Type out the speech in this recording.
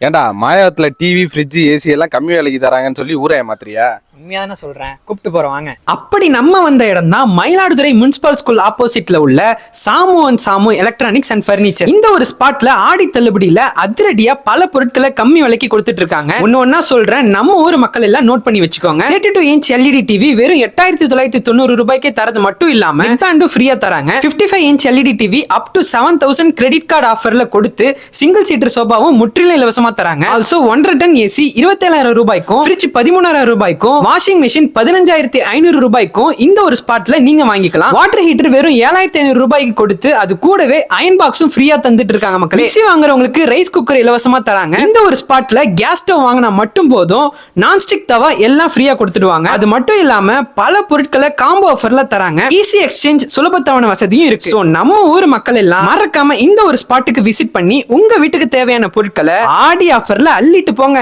ஏண்டா மாயாவத்துல TV fridge AC எல்லாம் கம்மி விலைக்கு தராங்கன்னு சொல்லி ஊரே மாத்திரியா? உண்மையா தானே சொல்றேன், கூப்பிட்டு போறோம் வாங்க. அப்படி நம்ம வந்த இடம் தான் மயிலாடுதுறை முனிசிபல் ஸ்கூல் ஆப்போசிட்ல உள்ள Samu and Samu electronics and furniture. இந்த ஒரு ஸ்பாட்ல ஆடி தள்ளுபடியில அதிரடியா பல பொருட்களை கம்மி விலைக்கு கொடுத்துட்டு இருக்காங்க. ஒன்னா சொல்றேன், நம்ம ஊர் மக்கள் எல்லாம் நோட் பண்ணி வச்சுக்கோங்க. 32 இன்ச் எல்இடி டிவி வெறும் 8990 ரூபாய்க்கே தரது மட்டும் இல்லாம பேண்டும் ஃப்ரீயா தராங்க. 55 inch LED TV up to 7000 credit card ஆஃபர்ல கொடுத்து சிங்கிள் சீட்டர் சோபாவும் முற்றிலும் இலவசமா தராங்க. ஆல்சோ 1.5 டன் ஏசி 27000 ரூபாய்க்கும், ஃப்ரிட்ஜ் 13000 ரூபாய்க்கும், வாஷிங் மெஷின் 15500 ரூபாய்க்கும் இந்த ஒரு ஸ்பாட்ல நீங்க வாங்கிக்கலாம். வாட்டர் ஹீட்டர் வெறும் 7500 ரூபாய்க்கு கொடுத்து அது கூடவே அயன் பாக்ஸும் ஃப்ரீயா தந்துட்டு இருக்காங்க மக்களே. மிக்ஸி வாங்குறவங்களுக்கு ரைஸ் குக்கர் இலவசமா தராங்க. இந்த ஒரு ஸ்பாட்ல கேஸ் ஸ்டவ் வாங்கினா மட்டும் போதும், நான்ஸ்டிக் தவா எல்லாம் ஃப்ரீயா கொடுத்துடுவாங்க. அது மட்டும் இல்லாம பல பொருட்களை காம்போ ஆஃபர்ல தராங்க. ஈஸி எக்ஸ்சேஞ்ச் சுலபத்தவண வசதியும் இருக்கு. சோ நம்ம ஊர் மக்கள் எல்லாம் மறக்காம இந்த ஒரு ஸ்பாட்டுக்கு விசிட் பண்ணி உங்க வீட்டுக்கு தேவையான பொருட்களை ஆடி ஆஃபர்ல அள்ளிட்டு போங்க.